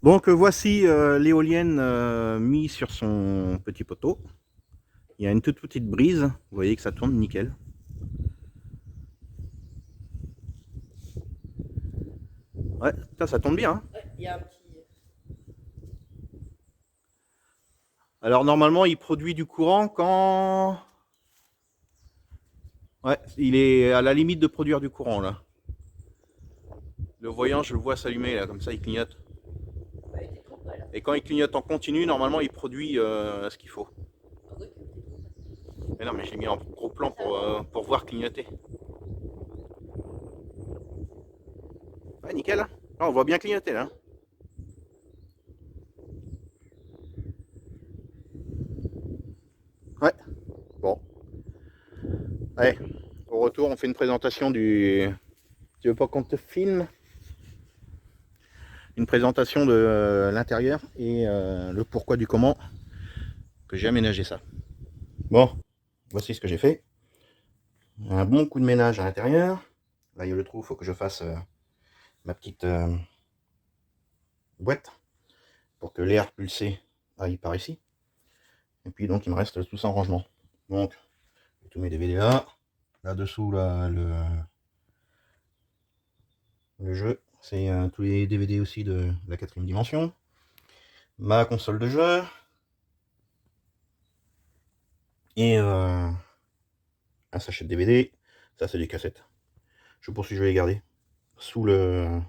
Donc voici l'éolienne mise sur son petit poteau. Il y a une toute petite brise, vous voyez que ça tourne nickel. Ouais, ça tourne bien. Hein. Ouais, il y a un petit... Alors normalement il produit du courant quand... Ouais, il est à la limite de produire du courant là. Le voyant, je le vois s'allumer là, comme ça il clignote. Et quand il clignote en continu, normalement il produit ce qu'il faut. Mais non, mais j'ai mis en gros plan pour voir clignoter. Ouais, nickel. Là, on voit bien clignoter là. Ouais. Bon. Allez, au retour, on fait une présentation du... Tu veux pas qu'on te filme? Une présentation de l'intérieur et le pourquoi du comment que j'ai aménagé ça. Bon, voici ce que j'ai fait. Un bon coup de ménage à l'intérieur. Là, il y a le trou, il faut que je fasse ma petite boîte pour que l'air pulsé aille par ici. Et puis donc, il me reste tout ça en rangement. Donc, tous mes DVD là. Là-dessous, là, le jeu. C'est tous les DVD aussi de la 4e dimension. Ma console de jeu. Et un sachet de DVD. Ça, c'est des cassettes. Je pense que je vais les garder sous le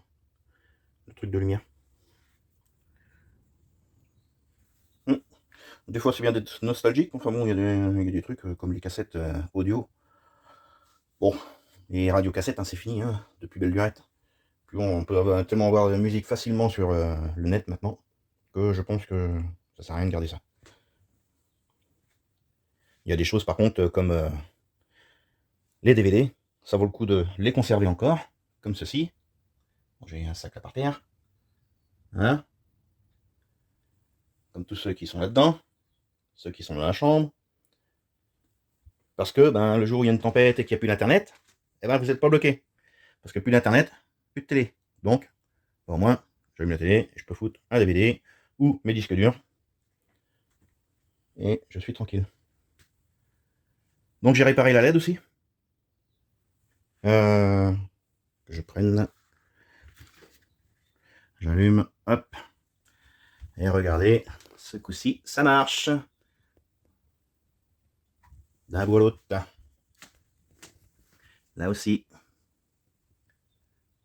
truc de lumière. Des fois, c'est bien d'être nostalgique. Enfin bon, il y a des trucs comme les cassettes audio. Bon, les radiocassettes, hein, c'est fini, hein, depuis belle lurette. Puis bon, on peut tellement avoir de la musique facilement sur le net maintenant que je pense que ça sert à rien de garder ça. Il y a des choses par contre comme les DVD, ça vaut le coup de les conserver encore, comme ceci. Bon, j'ai un sac là par terre. Hein, comme tous ceux qui sont là-dedans, ceux qui sont dans la chambre. Parce que ben, le jour où il y a une tempête et qu'il n'y a plus d'internet, eh ben, vous n'êtes pas bloqué. Parce que plus d'internet, plus de télé. Donc, au moins, j'allume la télé, je peux foutre un DVD ou mes disques durs. Et je suis tranquille. Donc j'ai réparé la LED aussi. Que je prenne. J'allume, hop. Et regardez, ce coup-ci, ça marche. D'un bout à l'autre. Là aussi.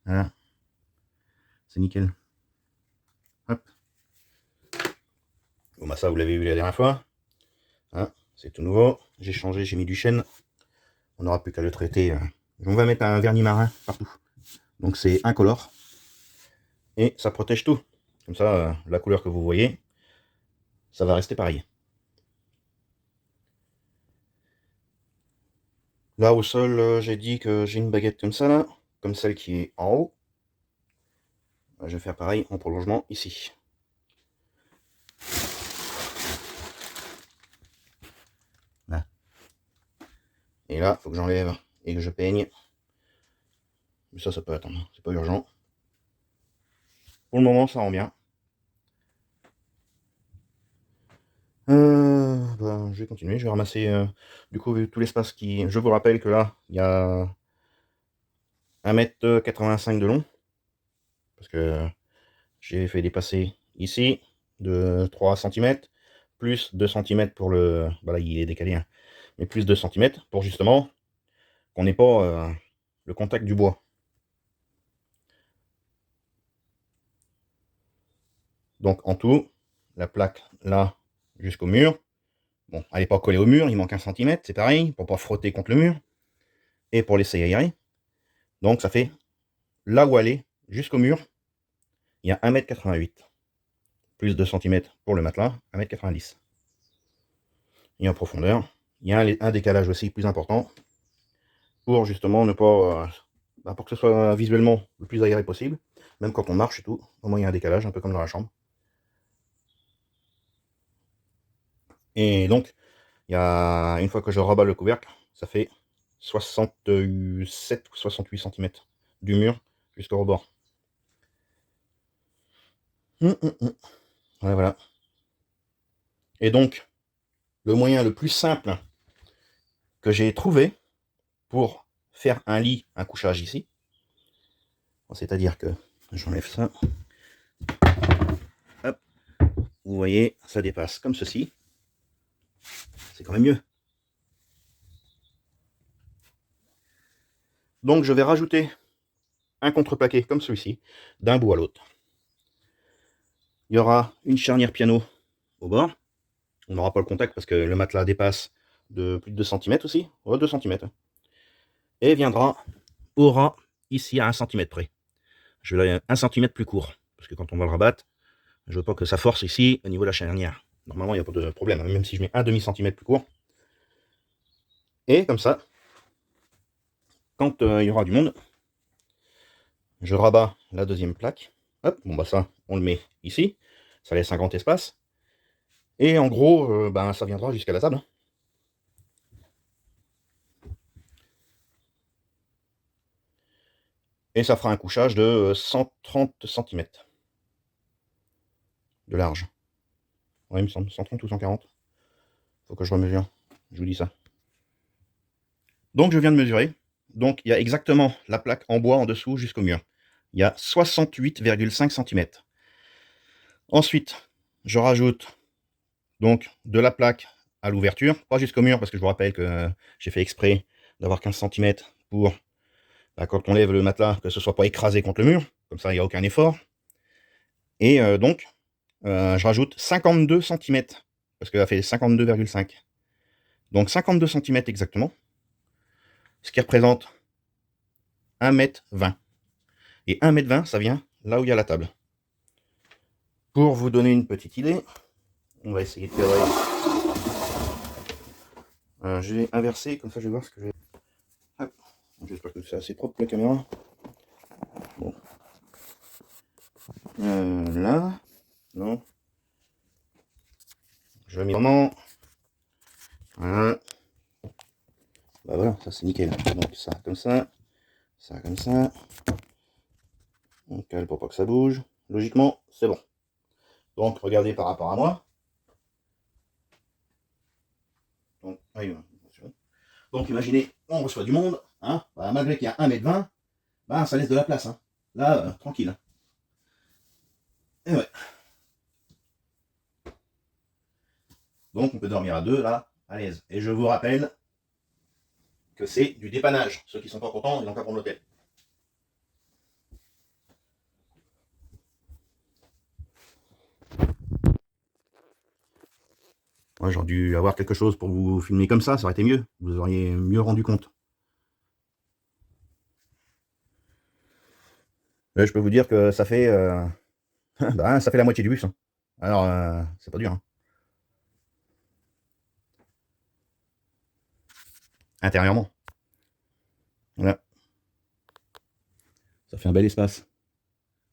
Voilà. C'est nickel. Hop. Bon bah ça, vous l'avez vu la dernière fois. Hein, c'est tout nouveau. J'ai changé, j'ai mis du chêne. On n'aura plus qu'à le traiter. On va mettre un vernis marin partout. Donc c'est incolore. Et ça protège tout. Comme ça, la couleur que vous voyez, ça va rester pareil. Là au sol, j'ai dit que j'ai une baguette comme ça là, comme celle qui est en haut. Je vais faire pareil en prolongement ici. Là. Et là, il faut que j'enlève et que je peigne. Mais ça peut attendre, c'est pas urgent. Pour le moment, ça rend bien. Je vais continuer, je vais ramasser du coup tout l'espace qui... Je vous rappelle que là, il y a 1,85 m de long. Parce que j'ai fait dépasser ici de 3 cm, plus 2 cm pour le... Voilà, il est décalé, hein, mais plus 2 cm pour justement qu'on n'ait pas le contact du bois. Donc en tout, la plaque là jusqu'au mur. Bon, elle n'est pas collée au mur, il manque 1 cm, c'est pareil, pour pas frotter contre le mur. Et pour laisser aérer. Donc ça fait, là où elle est, jusqu'au mur, il y a 1,88 m. Plus 2 cm pour le matelas, 1,90 m. Et en profondeur, il y a un décalage aussi plus important, pour justement ne pas... pour que ce soit visuellement le plus aéré possible, même quand on marche et tout, au moins il y a un décalage, un peu comme dans la chambre. Et donc, il y a, une fois que je rabats le couvercle, ça fait 67 ou 68 cm du mur jusqu'au rebord. Voilà, voilà. Et donc, le moyen le plus simple que j'ai trouvé pour faire un lit, un couchage ici, c'est-à-dire que j'enlève ça, hop, vous voyez, ça dépasse comme ceci, c'est quand même mieux. Donc je vais rajouter un contreplaqué comme celui-ci, d'un bout à l'autre. Il y aura une charnière piano au bord. On n'aura pas le contact parce que le matelas dépasse de plus de 2 cm aussi, 2 cm. Et aura ici à 1 cm près. Je vais aller 1 cm plus court, parce que quand on va le rabattre, je veux pas que ça force ici au niveau de la charnière. Normalement, il n'y a pas de problème, même si je mets un demi-centimètre plus court. Et comme ça, quand il y aura du monde, je rabats la deuxième plaque. Hop, bon bah ça, on le met ici. Ça laisse un grand espace. Et en gros, ça viendra jusqu'à la table. Et ça fera un couchage de 130 cm de large. Ouais, il me semble, 130 ou 140. Faut que je remesure. Je vous dis ça. Donc je viens de mesurer. Donc il y a exactement la plaque en bois en dessous jusqu'au mur. Il y a 68,5 cm. Ensuite, je rajoute donc de la plaque à l'ouverture, pas jusqu'au mur parce que je vous rappelle que j'ai fait exprès d'avoir 15 cm pour, quand on lève le matelas, que ce soit pas écrasé contre le mur, comme ça il n'y a aucun effort. Et donc, je rajoute 52 cm, parce qu'elle a fait 52,5. Donc 52 cm exactement, ce qui représente 1,20 m. Et 1,20 m, ça vient là où il y a la table. Pour vous donner une petite idée, on va essayer de cadrer. Je vais inverser, comme ça je vais voir ce que j'ai. J'espère que c'est assez propre la caméra. Bon. Là, non. Je vais mettre vraiment. Voilà. Bah voilà, ça c'est nickel. Donc ça comme ça comme ça. On cale pour pas que ça bouge. Logiquement, c'est bon. Donc regardez par rapport à moi. Donc, donc imaginez, on reçoit du monde, hein, malgré qu'il y a 1,20 m, ça laisse de la place. Hein. Là, tranquille. Et ouais. Donc on peut dormir à deux, là, à l'aise. Et je vous rappelle que c'est du dépannage. Ceux qui sont pas contents, ils n'ont qu'à prendre l'hôtel. Ouais, j'aurais dû avoir quelque chose pour vous filmer comme ça aurait été mieux. Vous auriez mieux rendu compte. Je peux vous dire que ça fait, ça fait la moitié du bus. Hein. Alors, c'est pas dur. Hein. Intérieurement. Voilà. Ça fait un bel espace.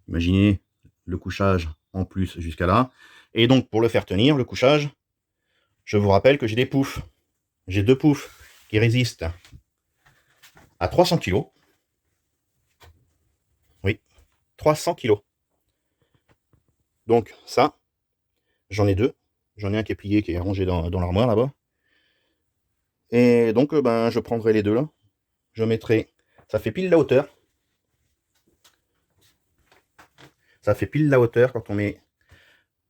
Imaginez le couchage en plus jusqu'à là. Et donc, pour le faire tenir, le couchage, je vous rappelle que j'ai des poufs. J'ai 2 poufs qui résistent à 300 kg. Oui, 300 kg. Donc ça, j'en ai 2. J'en ai un qui est plié, qui est rangé dans l'armoire là-bas. Et donc, ben, je prendrai les 2 là. Je mettrai... Ça fait pile la hauteur. Ça fait pile la hauteur quand on met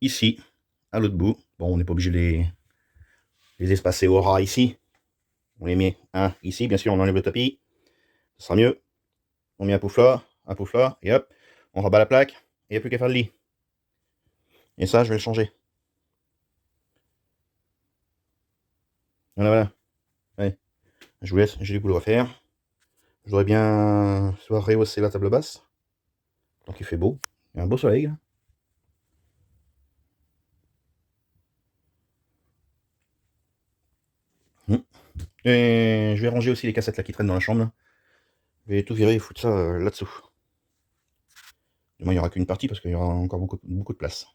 ici, à l'autre bout. Bon, on n'est pas obligé de les espacer au ras ici. On les met ici, bien sûr, on enlève le tapis. Ce sera mieux. On met un pouf là, et hop, on rabat la plaque, et il n'y a plus qu'à faire le lit. Et ça, je vais le changer. Voilà, voilà. Allez, je vous laisse, j'ai du boulot à faire. Je voudrais bien soit rehausser la table basse, donc il fait beau. Il y a un beau soleil. Et je vais ranger aussi les cassettes là qui traînent dans la chambre. Là. Je vais tout virer et foutre ça là-dessous. Moi, il n'y aura qu'une partie parce qu'il y aura encore beaucoup de place.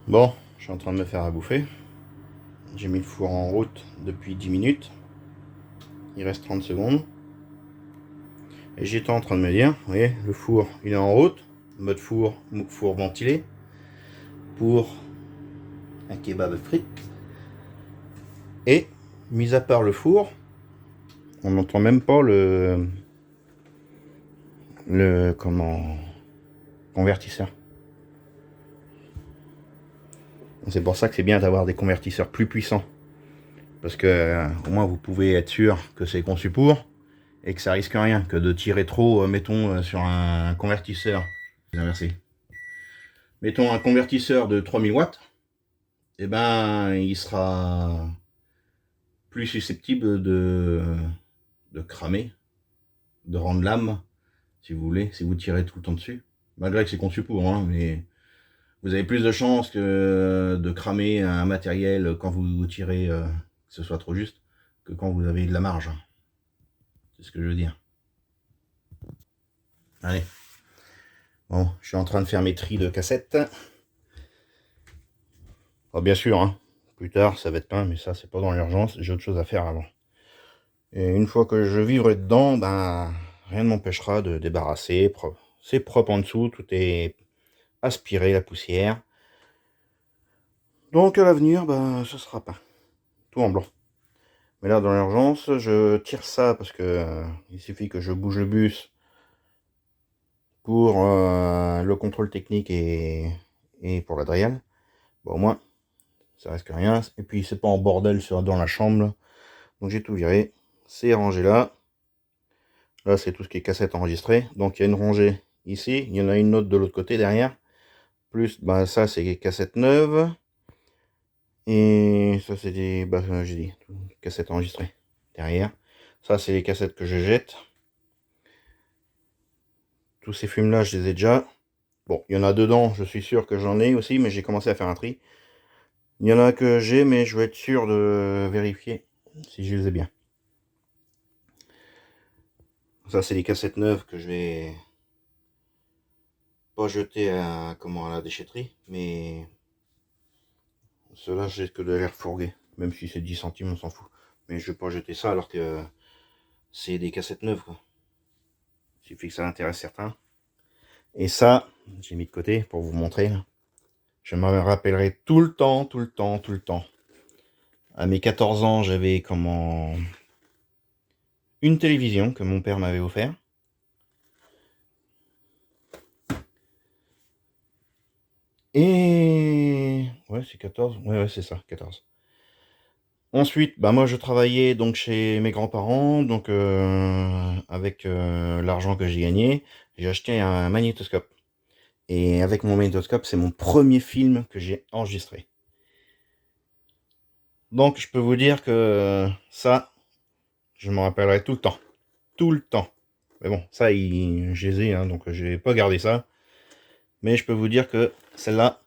Bon, je suis en train de me faire à bouffer. J'ai mis le four en route depuis 10 minutes. Il reste 30 secondes. Et j'étais en train de me dire, vous voyez, le four, il est en route. Mode four ventilé. Pour un kebab frites. Et, mis à part le four, on n'entend même pas le convertisseur. C'est pour ça que c'est bien d'avoir des convertisseurs plus puissants. Parce que au moins vous pouvez être sûr que c'est conçu pour et que ça risque rien que de tirer trop, mettons, sur un convertisseur. Inversé. Mettons un convertisseur de 3000 watts, et ben il sera plus susceptible de cramer, de rendre l'âme, si vous voulez, si vous tirez tout le temps dessus. Malgré que c'est conçu pour, hein, mais vous avez plus de chances que de cramer un matériel quand vous tirez, que ce soit trop juste, que quand vous avez de la marge. C'est ce que je veux dire. Allez. Bon, je suis en train de faire mes tris de cassettes. Oh, bien sûr, hein, plus tard ça va être peint, mais ça c'est pas dans l'urgence, j'ai autre chose à faire avant. Et une fois que je vivrai dedans, ben rien ne m'empêchera de débarrasser. C'est propre en dessous, tout est aspiré, la poussière. Donc à l'avenir, ben ce sera peint. Tout en blanc. Mais là dans l'urgence, je tire ça parce que il suffit que je bouge le bus pour le contrôle technique et pour la drill. Bon, au moins, ça risque rien. Et puis c'est pas en bordel dans la chambre. Là. Donc j'ai tout viré. C'est rangé là. Là, c'est tout ce qui est cassette enregistrée. Donc il y a une rangée ici. Il y en a une autre de l'autre côté derrière. Plus, bah, ça, c'est des cassettes neuves. Et ça, c'est des, bah, j'ai dit, cassettes enregistrées derrière. Ça, c'est les cassettes que je jette. Tous ces films-là, je les ai déjà. Bon, il y en a dedans, je suis sûr que j'en ai aussi, mais j'ai commencé à faire un tri. Il y en a que j'ai, mais je veux être sûr de vérifier si je les ai bien. Ça, c'est les cassettes neuves que je vais pas jeter à la déchetterie, mais ceux-là, j'ai que de les refourguer. Même si c'est 10 centimes, on s'en fout. Mais je vais pas jeter ça alors que c'est des cassettes neuves, quoi. Il suffit que ça intéresse certains. Et ça, j'ai mis de côté pour vous montrer. Je me rappellerai tout le temps, tout le temps, tout le temps. À mes 14 ans, j'avais une télévision que mon père m'avait offert. Et ouais, c'est 14. Ouais, c'est ça, 14. Ensuite, bah moi je travaillais donc chez mes grands-parents, donc avec l'argent que j'ai gagné, j'ai acheté un magnétoscope. Et avec mon magnétoscope, c'est mon premier film que j'ai enregistré. Donc je peux vous dire que ça, je m'en rappellerai tout le temps. Tout le temps. Mais bon, ça, je les ai, hein, donc j'ai pas gardé ça. Mais je peux vous dire que celle-là,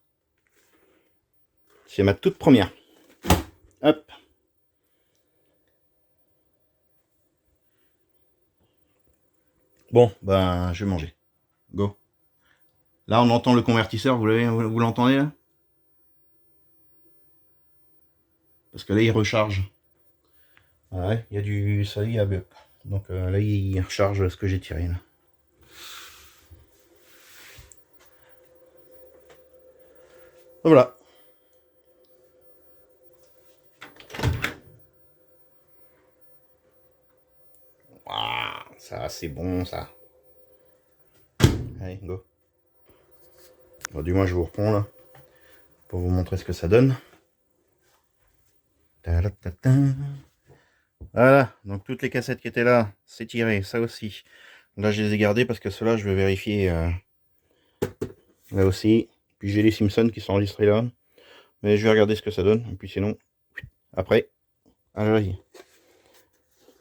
c'est ma toute première. Hop. Bon, ben, je vais manger. Go. Là, on entend le convertisseur, vous l'entendez là? Parce que là, il recharge. Ouais, il y a du... Ça y est, donc là, il recharge ce que j'ai tiré là. Voilà. Waouh, ça, c'est bon, ça. Allez, go. Bon, du moins, je vous reprends là. Pour vous montrer ce que ça donne. Voilà, donc toutes les cassettes qui étaient là, c'est tiré, ça aussi. Là, je les ai gardées parce que ceux-là, je vais vérifier là aussi. Puis j'ai les Simpsons qui sont enregistrés là. Mais je vais regarder ce que ça donne. Et puis sinon, après, alors,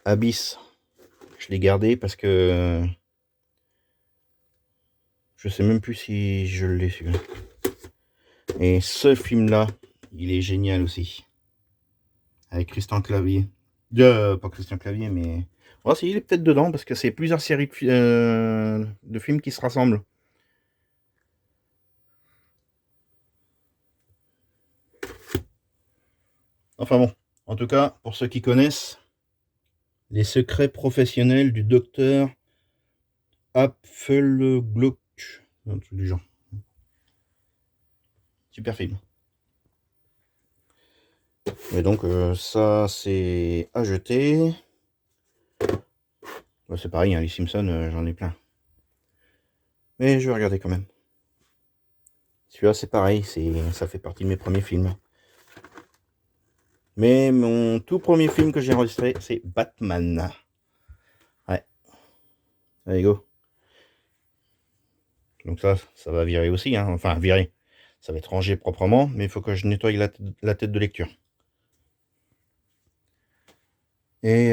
Abyss, je l'ai gardé parce que je sais même plus si je l'ai celui-là. Et ce film-là, il est génial aussi. Avec Christian Clavier. Pas Christian Clavier, mais... Oh, si, il est peut-être dedans parce que c'est plusieurs séries de films qui se rassemblent. Enfin bon, en tout cas, pour ceux qui connaissent, les secrets professionnels du docteur Apfelgluck, un truc du genre. Super film. Et donc ça c'est à jeter. C'est pareil, hein, les Simpsons, j'en ai plein. Mais je vais regarder quand même. Celui-là c'est pareil, ça fait partie de mes premiers films. Mais mon tout premier film que j'ai enregistré, c'est Batman. Ouais. Allez, go. Donc ça va virer aussi, hein. Enfin virer. Ça va être rangé proprement, mais il faut que je nettoie la tête de lecture. Et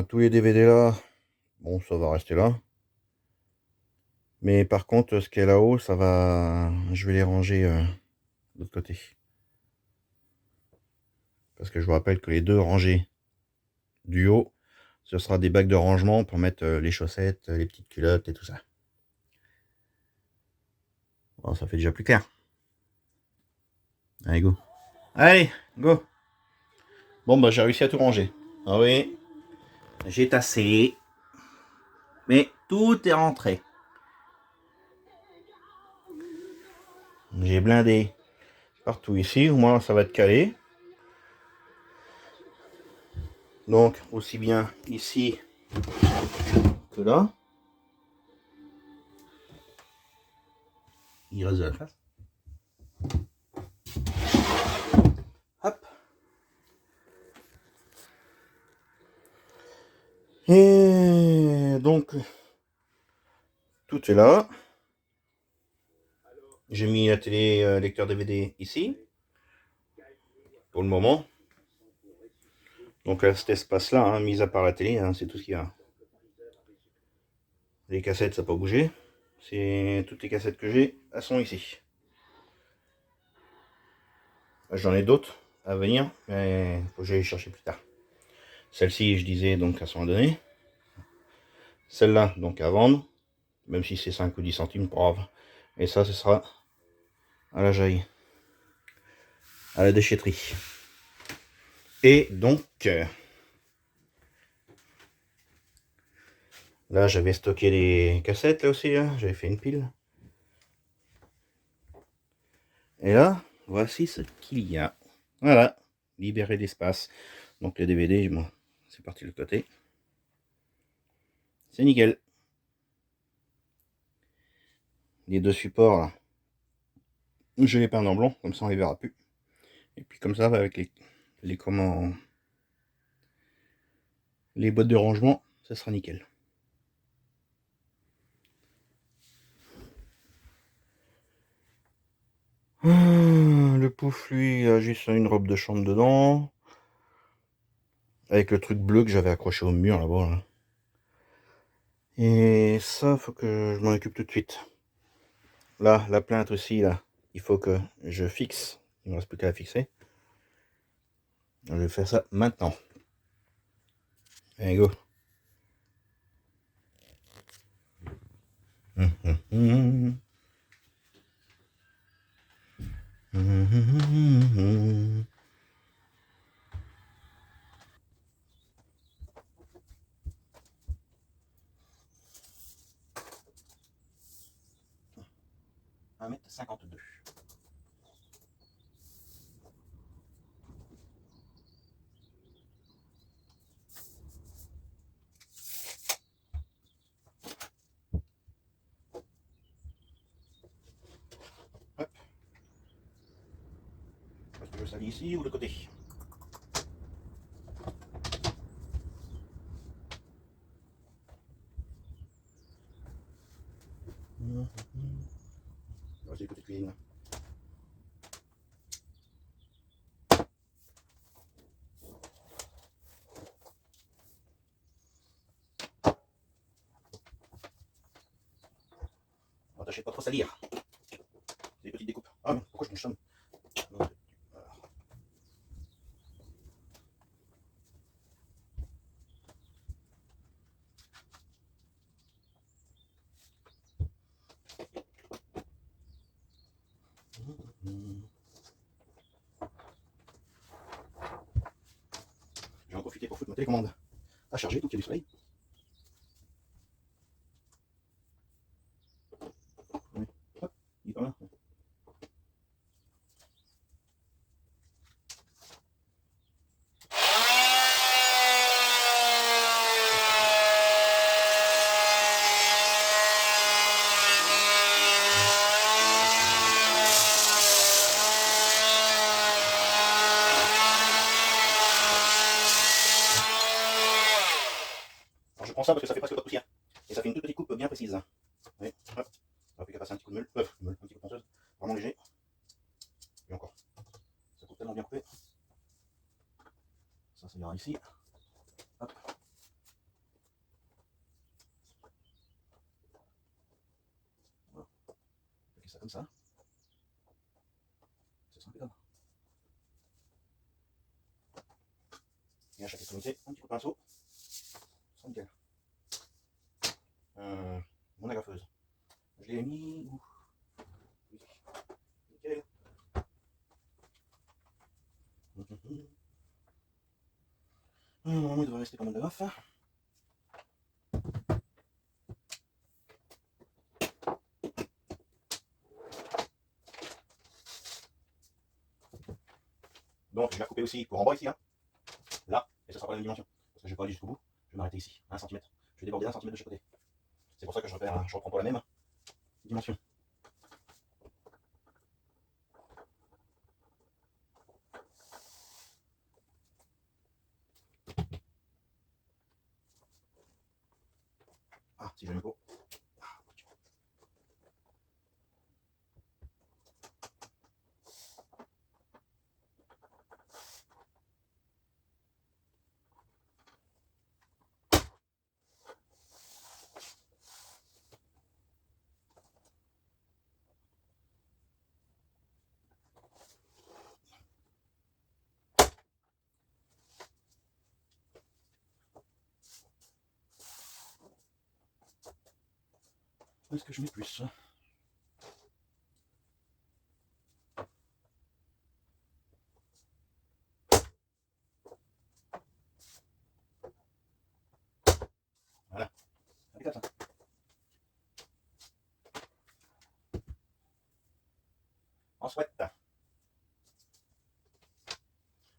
tous les DVD là, bon, ça va rester là. Mais par contre, ce qui est là-haut, ça va... Je vais les ranger de l'autre côté. Parce que je vous rappelle que les deux rangées du haut, ce sera des bacs de rangement pour mettre les chaussettes, les petites culottes et tout ça. Bon, ça fait déjà plus clair. Allez, go. Allez, go. Bon, bah j'ai réussi à tout ranger. Ah oui, j'ai tassé. Mais tout est rentré. J'ai blindé partout ici, au moins ça va être calé. Donc, aussi bien ici que là. Il reste de la place. Hop. Et donc, tout est là. J'ai mis la télé lecteur DVD ici. Pour le moment. Donc là, cet espace-là, hein, mis à part la télé, hein, c'est tout ce qu'il y a. Les cassettes, ça n'a pas bougé. C'est toutes les cassettes que j'ai, elles sont ici. J'en ai d'autres à venir, mais il faut que j'aille les chercher plus tard. Celle-ci, je disais, donc elles sont à donner. Celle-là, donc à vendre, même si c'est 5 ou 10 centimes, brave. Et ça, ce sera à la jaille, à la déchetterie. Et donc, là, j'avais stocké les cassettes, là aussi, hein. J'avais fait une pile. Et là, voici ce qu'il y a. Voilà, libérer d'espace. Donc les DVD, bon, c'est parti de l'autre côté. C'est nickel. Les deux supports, là, je les peins en blanc, comme ça on les verra plus. Et puis comme ça, avec les boîtes de rangement, ça sera nickel. Le pouf, lui, a juste une robe de chambre dedans. Avec le truc bleu que j'avais accroché au mur là-bas. Là. Et ça, faut que je m'en occupe tout de suite. Là, la plainte aussi, là, il faut que je fixe. Il ne me reste plus qu'à la fixer. Je vais faire ça maintenant. Allez, go. 1m52. Hop. Est-ce que je salis ici ou de côté? C'est le côté cuisine. On va tâcher de pas trop salir. Des petites découpes. Ah mais pourquoi je me Je vais en profiter pour foutre ma télécommande à charger, donc il y a du soleil. Oui. Hop, il est pas mal. Alors je prends ça parce que ça fait presque pas de poussière. Et ça fait une toute petite coupe bien précise. Oui, hop. On va plus qu'à passer un petit coup de meule, un petit coup de ponceuse, vraiment léger. Et encore. Ça coupe tellement bien coupé. Ça ira ici. Hop. Voilà. Plaquer ça comme ça. Ça sera impeccable. Et à chaque extrémité, un petit coup de pinceau. Ça sera nickel. Mon agrafeuse. Je l'ai mis où? Oui. Nickel. Normalement, il devrait rester pas mal d'agrafes. Donc, je vais recouper aussi pour en bas ici, hein. Là, et ce sera pas la même dimension. Parce que je vais pas aller jusqu'au bout. Je vais m'arrêter ici, 1 cm. Je vais déborder 1 cm de chaque côté. C'est pour ça que je reprends pas la même dimension. Ah, si j'aime pas. Est-ce que je mets plus? Voilà, impeccable ça. Ensuite,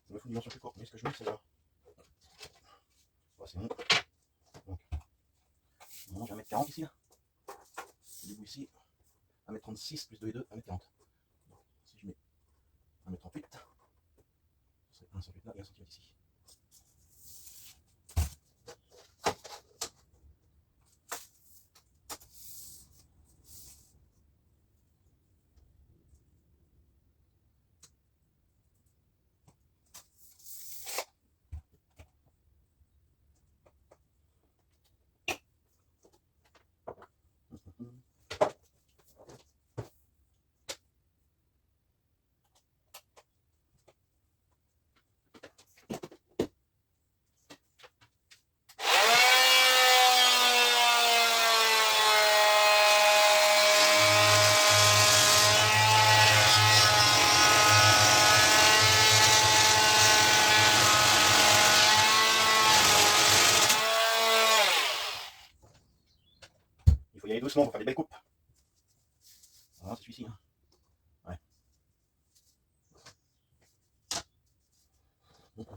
il me faut une dimension plus courte, mais est-ce que je mets celle-là? Ouais, c'est bon. Donc, non, j'ai 1m40 ici. Là. Du coup, ici, 1m36 plus 2 et 2, 1m40. Donc, si je mets 1m38, ce serait 1 cm là et 1 cm ici. doucement pour faire des belles coupes. Voilà, c'est celui-ci. Hein. Ouais. Donc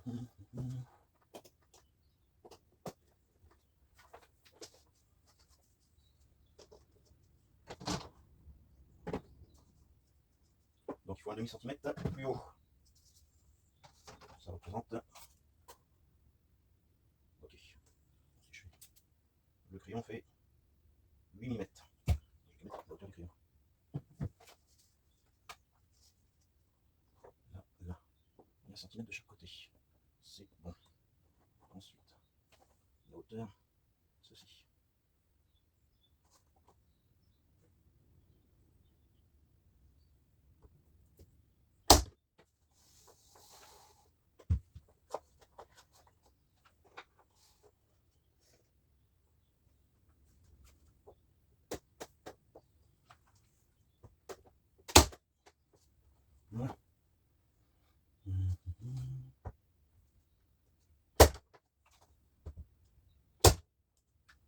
il faut un demi-centimètre plus haut. Ça représente. Ok. Le crayon fait 8 mm. Je vais mettre la hauteur du crayon. Là, là. 1 cm de chaque côté. C'est bon. Ensuite, la hauteur, ceci. Voilà.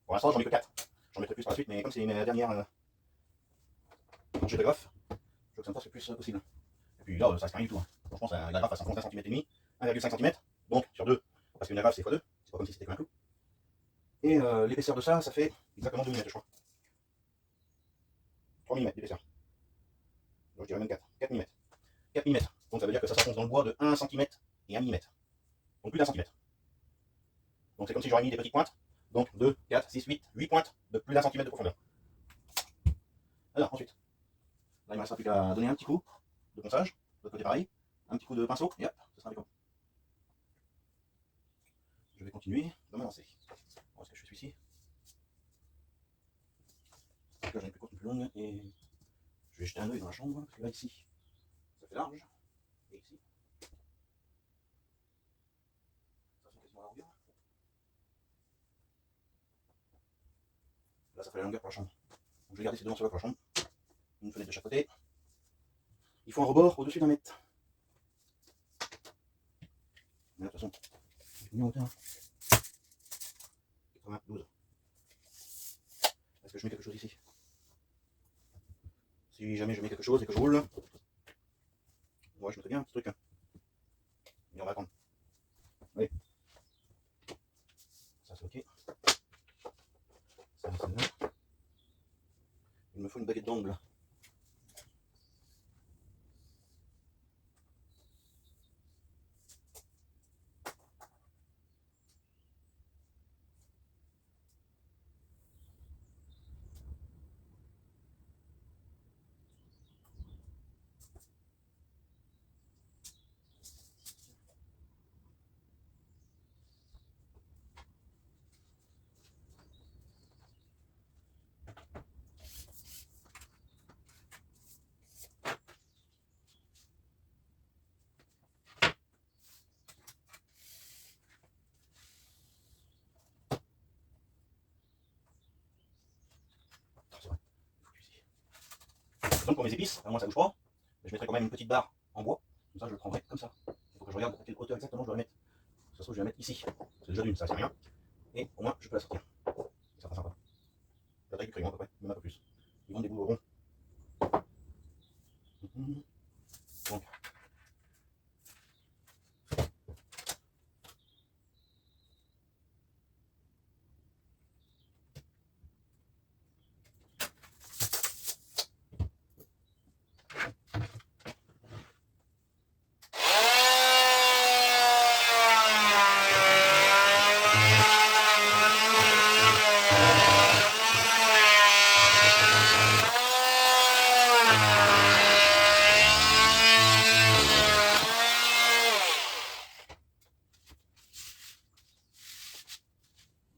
Pour l'instant, j'en ai que 4. J'en mettrai plus par la suite, mais comme c'est une dernière rangée de graphes, je veux que ça me fasse le plus possible. Et puis là, ça reste rien du tout. Hein. Franchement, la grappe à 51 cm et demi, 1,5 cm, donc sur 2, parce qu'une grappe c'est x2, c'est pas comme si c'était qu'un clou. Et l'épaisseur de ça, ça fait exactement 2 mm, je crois. 3 mm d'épaisseur. Donc je dirais même 4. 4 mm. 4 mm. Donc ça veut dire que ça s'enfonce dans le bois de 1 cm et 1 mm. Donc plus d'1 cm. Donc c'est comme si j'aurais mis des petites pointes. Donc 2, 4, 6, 8 pointes de plus d'1 cm de profondeur. Alors ensuite, là il me restera plus qu'à donner un petit coup de ponçage. De l'autre côté pareil. Un petit coup de pinceau et hop, ce sera impeccable. Je vais continuer de m'avancer. Où est-ce que je fais celui-ci? Là j'en ai plus courte, plus longue et je vais jeter un œil dans la chambre parce que là ici ça fait large et ici ça fait quasiment la longueur. Là ça fait la longueur pour la chambre. Donc je vais garder ces deux morceaux là pour la chambre. Une fenêtre de chaque côté. Il faut un rebord au-dessus d'1 mètre. Mais là de toute façon, j'ai mis en hauteur 92. Est-ce que je mets quelque chose ici? Si jamais je mets quelque chose et que je roule, moi je mettrais bien un petit truc. Et on va attendre. Allez. Ça c'est ok. Ça c'est là. Il me faut une baguette d'angle. Donc pour mes épices, moi ça bouge pas, mais je mettrai quand même une petite barre en bois, comme ça je le prendrai comme ça. Il faut que je regarde à quelle hauteur exactement je dois la mettre. Ça se trouve je vais la mettre ici, c'est déjà d'une, ça sert à rien. Et au moins je peux la sortir. Ça sera sympa. La taille du crayon à peu près, même un peu plus. Ils vendent des bouts ronds. Donc.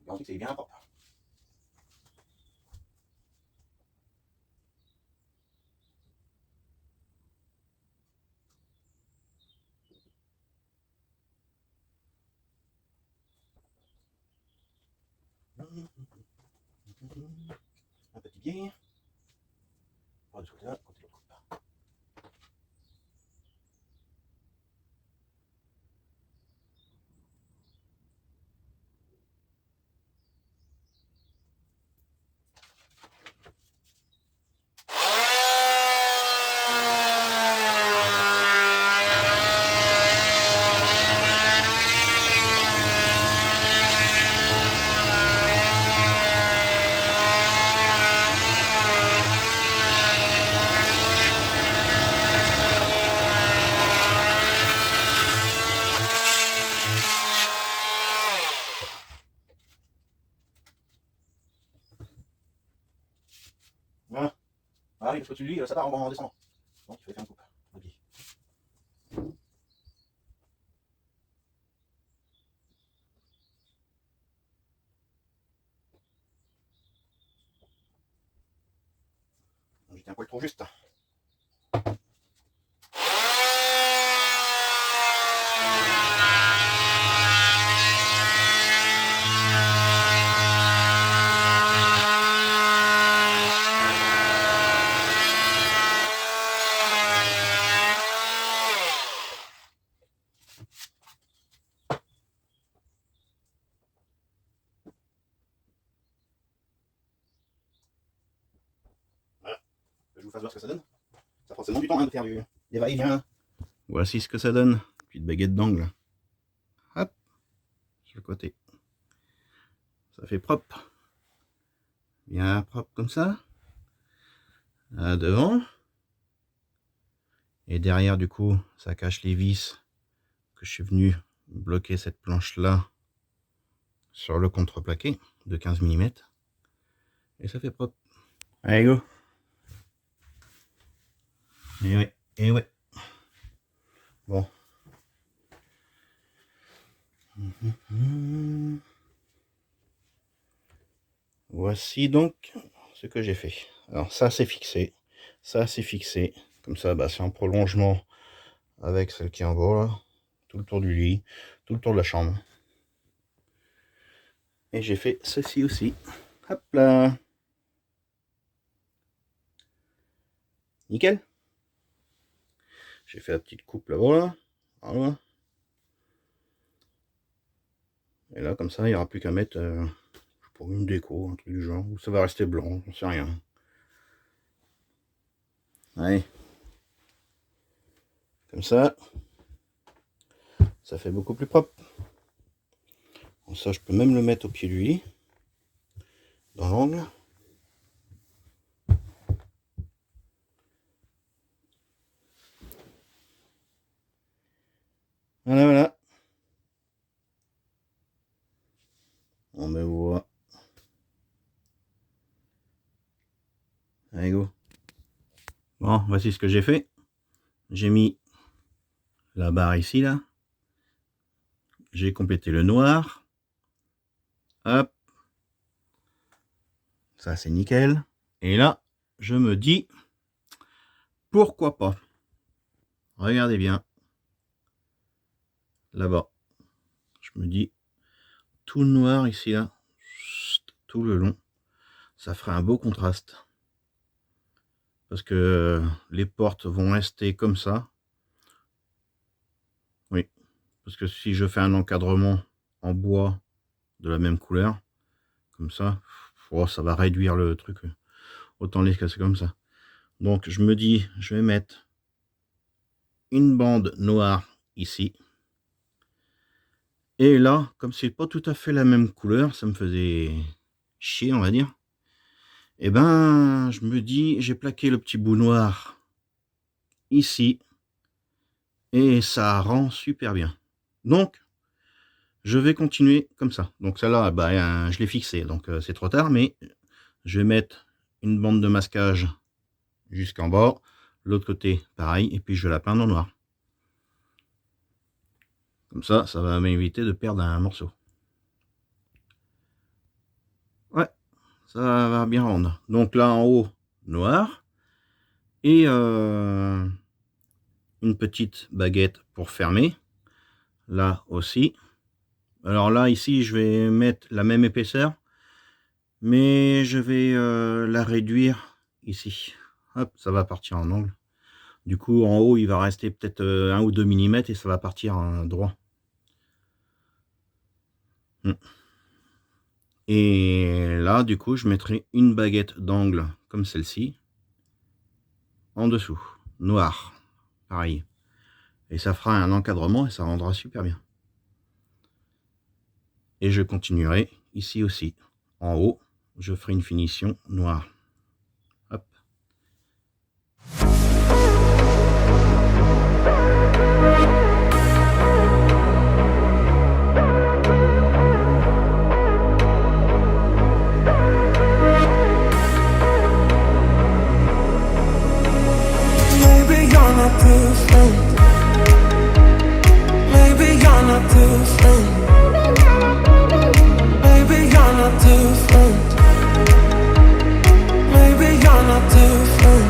Et ensuite c'est bien propre. Un petit biais. Voilà, de ce côté-là, côté de l'autre côté. Ah oui, parce que tu lui, ça part en descendant. Donc il faut faire une coupe. Okay. J'étais un poil trop juste. Voilà, que je vous fasse voir ce que ça donne. Ça prend seulement du temps hein, de faire des va-et-vient. Voici ce que ça donne. Petite baguette d'angle. Hop, sur le côté. Ça fait propre. Bien propre comme ça. Là devant. Et derrière, du coup, ça cache les vis que je suis venu bloquer cette planche-là sur le contreplaqué de 15 mm. Et ça fait propre. Allez, go. Et ouais, et ouais. Bon. Voici donc ce que j'ai fait. Alors ça c'est fixé, ça c'est fixé. Comme ça, bah, c'est en prolongement avec celle qui est en bas, là. Tout le tour du lit, tout le tour de la chambre. Et j'ai fait ceci aussi. Hop là. Nickel. J'ai fait la petite coupe là-bas. Voilà. Et là, comme ça, il n'y aura plus qu'à mettre pour une déco, un truc du genre. Ou ça va rester blanc, j'en sais rien. Allez. Comme ça fait beaucoup plus propre. Bon, ça, je peux même le mettre au pied du lit, dans l'angle. Voilà, voilà. On me voit. Allez, go. Bon, voici ce que j'ai fait. J'ai mis la barre ici, là. J'ai complété le noir. Hop. Ça, c'est nickel. Et là, je me dis, pourquoi pas? Regardez bien. Là-bas. Je me dis, tout le noir ici, là. Tout le long. Ça ferait un beau contraste. Parce que les portes vont rester comme ça. Oui. Parce que si je fais un encadrement en bois de la même couleur, comme ça, oh, ça va réduire le truc. Autant les casser comme ça. Donc je me dis, je vais mettre une bande noire ici. Et là, comme c'est pas tout à fait la même couleur, ça me faisait chier, on va dire. Et ben, je me dis, j'ai plaqué le petit bout noir ici. Et ça rend super bien. Donc, je vais continuer comme ça. Donc celle-là, bah, je l'ai fixée, donc c'est trop tard, mais je vais mettre une bande de masquage jusqu'en bas. L'autre côté, pareil, et puis je vais la peindre en noir. Comme ça, ça va m'éviter de perdre un morceau. Ouais, ça va bien rendre. Donc là, en haut, noir. Et une petite baguette pour fermer. Là aussi. Alors là, ici, je vais mettre la même épaisseur. Mais je vais la réduire ici. Hop, ça va partir en angle. Du coup, en haut, il va rester peut-être 1 ou 2 mm et ça va partir droit. Et là, du coup, je mettrai une baguette d'angle comme celle-ci en dessous, noir, pareil. Et ça fera un encadrement et ça rendra super bien. Et je continuerai ici aussi. En haut, je ferai une finition noire. Hop. too soon. Maybe you're not too soon. Maybe you're not too soon. Maybe you're not too soon.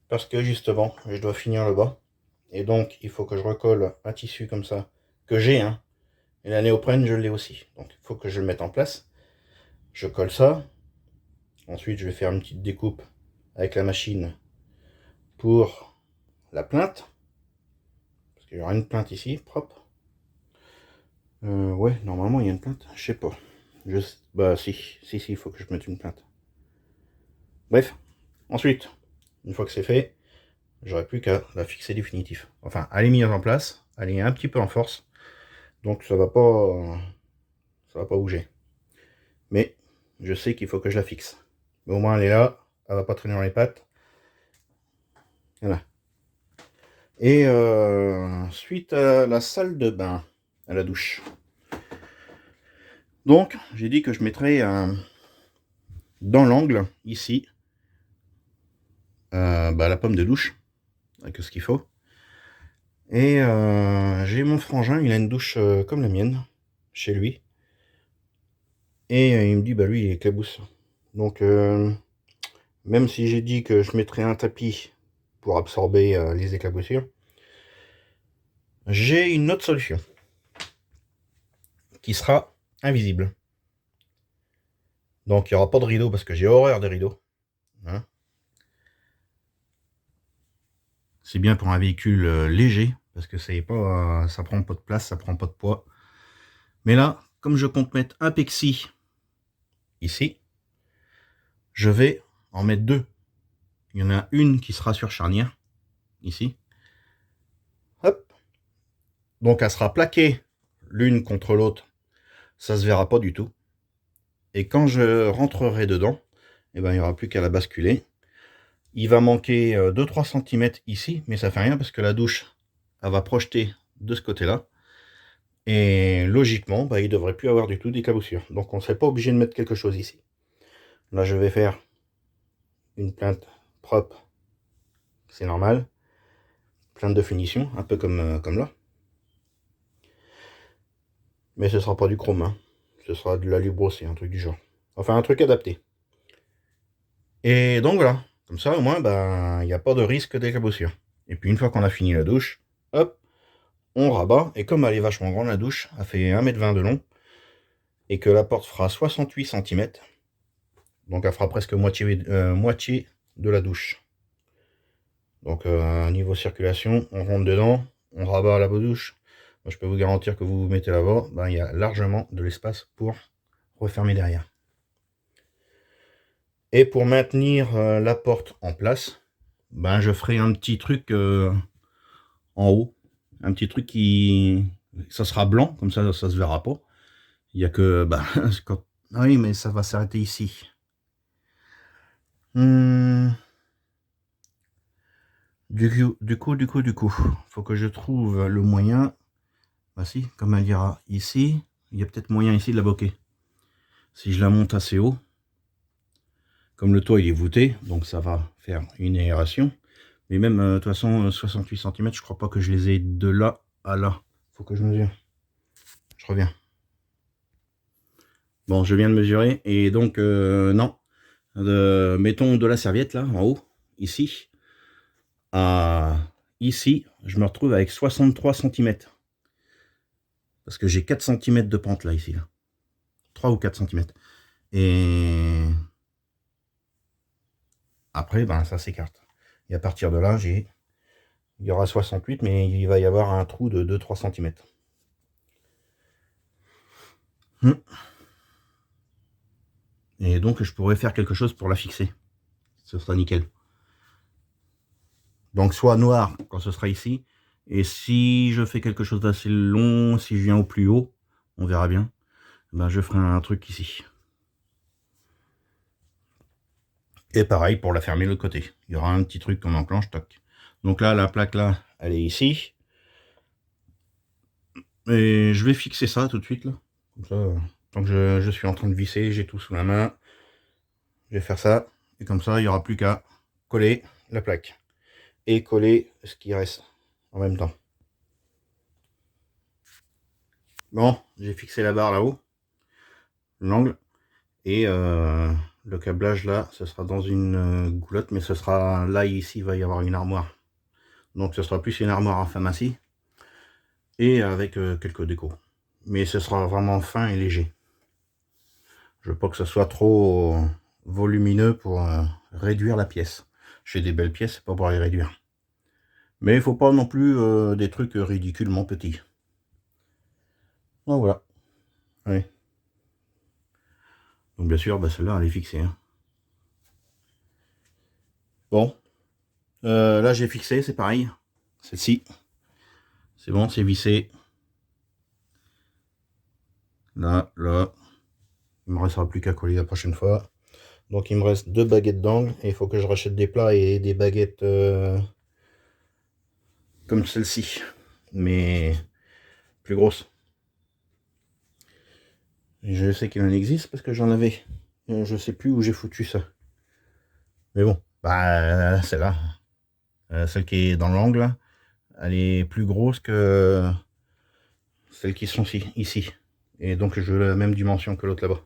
Parce que justement, je dois finir le bas. Et donc, il faut que je recolle un tissu comme ça, que j'ai, hein. Et la néoprène, je l'ai aussi. Donc, il faut que je le mette en place. Je colle ça. Ensuite, je vais faire une petite découpe avec la machine pour la plainte. Parce qu'il y aura une plainte ici, propre. Ouais, normalement, il y a une plainte. Je sais pas. Bah, si, il faut que je mette une plainte. Bref. Ensuite, une fois que c'est fait, j'aurai plus qu'à la fixer définitif. Enfin, elle est mise en place, elle est un petit peu en force, donc ça va pas bouger. Mais je sais qu'il faut que je la fixe. Mais au moins elle est là, elle va pas traîner dans les pattes. Voilà. Et suite à la salle de bain, à la douche. Donc, j'ai dit que je mettrais dans l'angle, ici, la pomme de douche, avec ce qu'il faut. Et j'ai mon frangin, il a une douche comme la mienne, chez lui. Et il me dit, bah lui, il est éclabousse. Donc, même si j'ai dit que je mettrais un tapis pour absorber les éclaboussures, j'ai une autre solution qui sera invisible. Donc, il n'y aura pas de rideau parce que j'ai horreur des rideaux. Hein. C'est bien pour un véhicule léger parce que ça prend pas de place, ça prend pas de poids. Mais là, comme je compte mettre un pexi ici, je vais en mettre deux. Il y en a une qui sera sur charnière, ici. Hop. Donc elle sera plaquée l'une contre l'autre. Ça se verra pas du tout. Et quand je rentrerai dedans, eh ben, il n'y aura plus qu'à la basculer. Il va manquer 2-3 cm ici, mais ça fait rien parce que la douche, elle va projeter de ce côté-là. Et logiquement, il ne devrait plus avoir du tout d'éclaboussure. Donc on ne serait pas obligé de mettre quelque chose ici. Là, je vais faire une plainte propre. C'est normal. Plainte de finition, un peu comme là. Mais ce sera pas du chrome, hein. Ce sera de l'alu brossé, un truc du genre. Enfin, un truc adapté. Et donc voilà. Comme ça, au moins, il n'y a pas de risque d'éclaboussure. Et puis une fois qu'on a fini la douche, hop, on rabat. Et comme elle est vachement grande, la douche, elle fait 1,20 m de long. Et que la porte fera 68 cm. Donc elle fera presque moitié de la douche. Donc niveau circulation, on rentre dedans, on rabat la douche. Moi, je peux vous garantir que vous mettez là-bas, il y a largement de l'espace pour refermer derrière. Et pour maintenir la porte en place, je ferai un petit truc en haut. Un petit truc qui... Ça sera blanc, comme ça se verra pas. Il n'y a que... quand... Ah oui, mais ça va s'arrêter ici. Du coup, faut que je trouve le moyen. Si, comme elle dira ici, il y a peut-être moyen ici de la bloquer. Si je la monte assez haut, comme le toit il est voûté, donc ça va faire une aération. Mais même, de toute façon, 68 cm, je crois pas que je les ai de là à là. Faut que je mesure. Je reviens. Bon, je viens de mesurer, et donc, non. Mettons de la serviette, là, en haut, ici. Ici, je me retrouve avec 63 cm. Parce que j'ai 4 cm de pente, là, ici. Là. 3 ou 4 cm. Et après, ça s'écarte. Et à partir de là, il y aura 68, mais il va y avoir un trou de 2-3 cm. Et donc je pourrais faire quelque chose pour la fixer. Ce sera nickel. Donc soit noir quand ce sera ici. Et si je fais quelque chose d'assez long, si je viens au plus haut, on verra bien, ben je ferai un truc ici. Et pareil pour la fermer de l'autre côté. Il y aura un petit truc qu'on enclenche, toc. Donc là, la plaque là, elle est ici. Et je vais fixer ça tout de suite là. Comme ça, tant que je suis en train de visser, j'ai tout sous la main. Je vais faire ça. Et comme ça, il n'y aura plus qu'à coller la plaque. Et coller ce qui reste en même temps. Bon, j'ai fixé la barre là-haut, l'angle, et le câblage là, ce sera dans une goulotte, mais ce sera là, ici, il va y avoir une armoire. Donc ce sera plus une armoire en pharmacie, et avec quelques décos. Mais ce sera vraiment fin et léger. Je veux pas que ce soit trop volumineux pour réduire la pièce. J'ai des belles pièces, c'est pas pour les réduire. Mais il faut pas non plus des trucs ridiculement petits. Donc voilà. Ouais. Donc bien sûr, bah, celle-là, elle est fixée. Hein. Bon. Là, j'ai fixé, c'est pareil. Celle-ci. C'est bon, c'est vissé. Là, là. Il me restera plus qu'à coller la prochaine fois. Donc il me reste 2 baguettes d'angle. Et il faut que je rachète des plats et des baguettes comme celle-ci. Mais plus grosses. Je sais qu'il en existe parce que j'en avais. Je sais plus où j'ai foutu ça. Mais bon, bah celle-là. Celle qui est dans l'angle, elle est plus grosse que celles qui sont ici. Et donc je veux la même dimension que l'autre là-bas.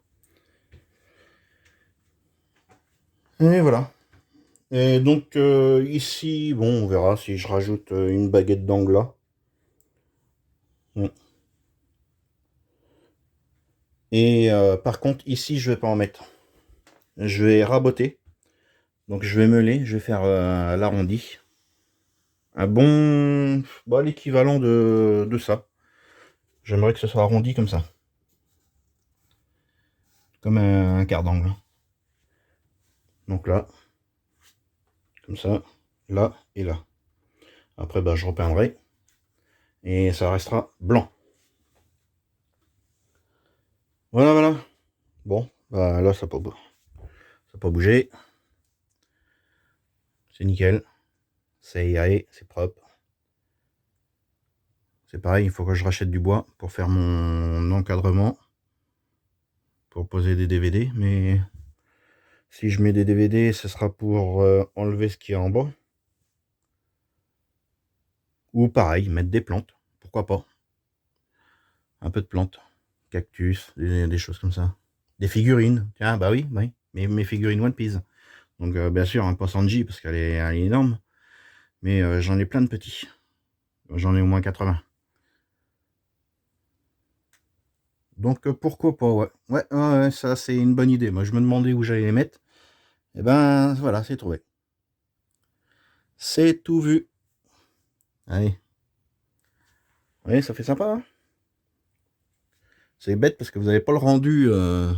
Et voilà. Et donc ici, bon, on verra si je rajoute une baguette d'angle là. Bon. Et par contre, ici, je vais pas en mettre. Je vais raboter. Donc je vais meuler, je vais faire l'arrondi. Un bon... Bah, l'équivalent de ça. J'aimerais que ce soit arrondi comme ça. Comme un quart d'angle. Donc là. Comme ça. Là et là. Après, bah, je repeindrai. Et ça restera blanc. Voilà, voilà. Bon, bah là, ça n'a pas bougé. C'est nickel. C'est aéré, c'est propre. C'est pareil, il faut que je rachète du bois pour faire mon encadrement. Pour poser des DVD. Mais si je mets des DVD, ce sera pour enlever ce qui est en bas. Ou pareil, mettre des plantes. Pourquoi pas. Un peu de plantes. Cactus, des choses comme ça. Des figurines. Tiens, bah oui, oui. Mes figurines One Piece. Donc bien sûr, un pas Sanji parce qu'elle est énorme. Mais j'en ai plein de petits. J'en ai au moins 80. Donc pourquoi pas, ouais. Ouais, ça c'est une bonne idée. Moi je me demandais où j'allais les mettre. Et ben voilà, c'est trouvé. C'est tout vu. Allez. Oui, ça fait sympa. Hein, c'est bête parce que vous n'avez pas le rendu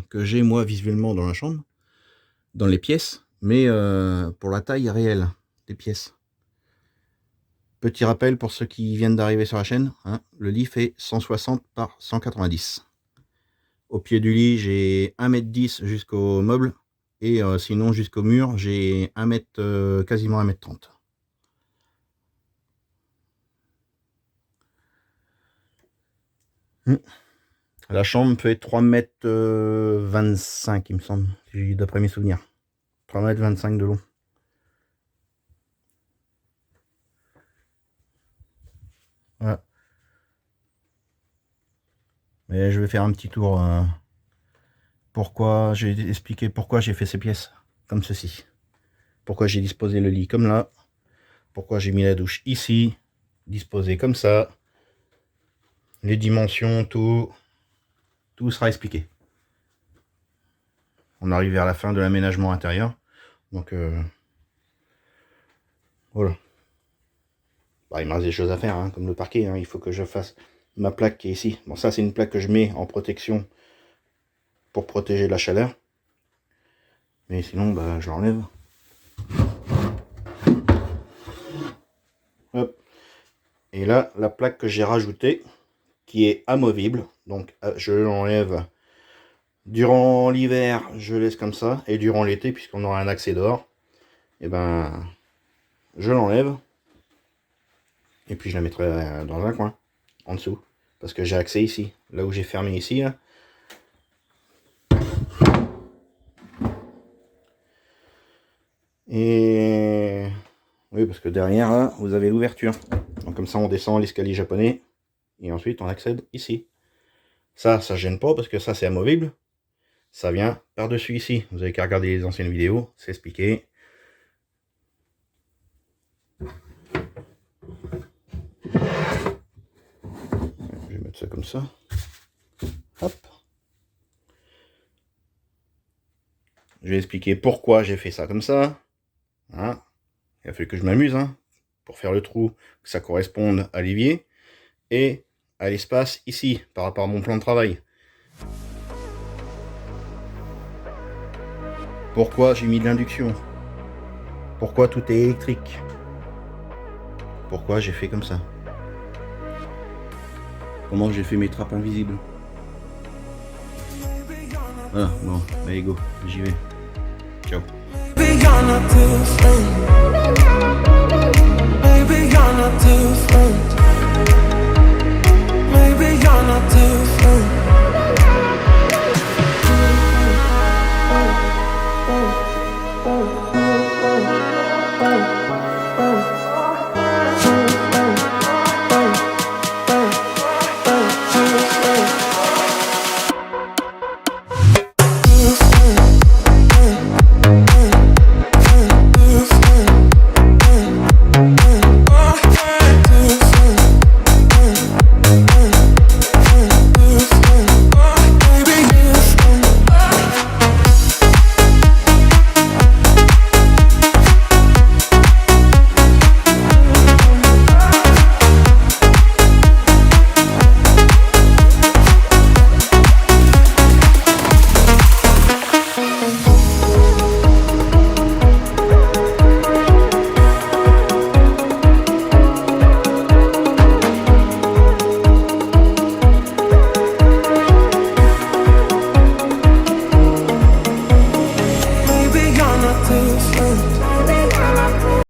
que j'ai moi visuellement dans la chambre. Dans les pièces. Mais pour la taille réelle des pièces. Petit rappel pour ceux qui viennent d'arriver sur la chaîne. Hein, le lit fait 160 par 190. Au pied du lit, j'ai 1m10 jusqu'au meuble. Et sinon, jusqu'au mur, j'ai 1 mètre, quasiment 1m30. La chambre fait 3m25, il me semble, d'après mes souvenirs. 3m25 de long. Voilà. Mais je vais faire un petit tour. Pourquoi j'ai expliqué pourquoi j'ai fait ces pièces comme ceci. Pourquoi j'ai disposé le lit comme là. Pourquoi j'ai mis la douche ici. Disposé comme ça. Les dimensions, tout sera expliqué. On arrive vers la fin de l'aménagement intérieur. Donc voilà. Bah, il me reste des choses à faire, hein, comme le parquet. Hein. Il faut que je fasse ma plaque qui est ici. Bon, ça c'est une plaque que je mets en protection pour protéger la chaleur. Mais sinon, bah, je l'enlève. Hop. Et là, la plaque que j'ai rajoutée, qui est amovible, donc je l'enlève durant l'hiver, je laisse comme ça, et durant l'été, puisqu'on aura un accès dehors, et ben, je l'enlève, et puis je la mettrai dans un coin, en dessous, parce que j'ai accès ici, là où j'ai fermé ici, là. Et oui, parce que derrière, là, vous avez l'ouverture. Donc comme ça, on descend l'escalier japonais, et ensuite on accède ici. Ça gêne pas, parce que ça, c'est amovible. Ça vient par-dessus ici. Vous avez qu'à regarder les anciennes vidéos, c'est expliqué. Je vais mettre ça comme ça. Hop. Je vais expliquer pourquoi j'ai fait ça comme ça. Hein. Il a fallu que je m'amuse, hein, pour faire le trou, que ça corresponde à l'évier et à l'espace ici, par rapport à mon plan de travail. Pourquoi j'ai mis de l'induction? Pourquoi tout est électrique? Pourquoi j'ai fait comme ça? Comment j'ai fait mes trappes invisibles? Voilà, bon, allez go, j'y vais. Ciao. Maybe you're not different. Maybe you're not different.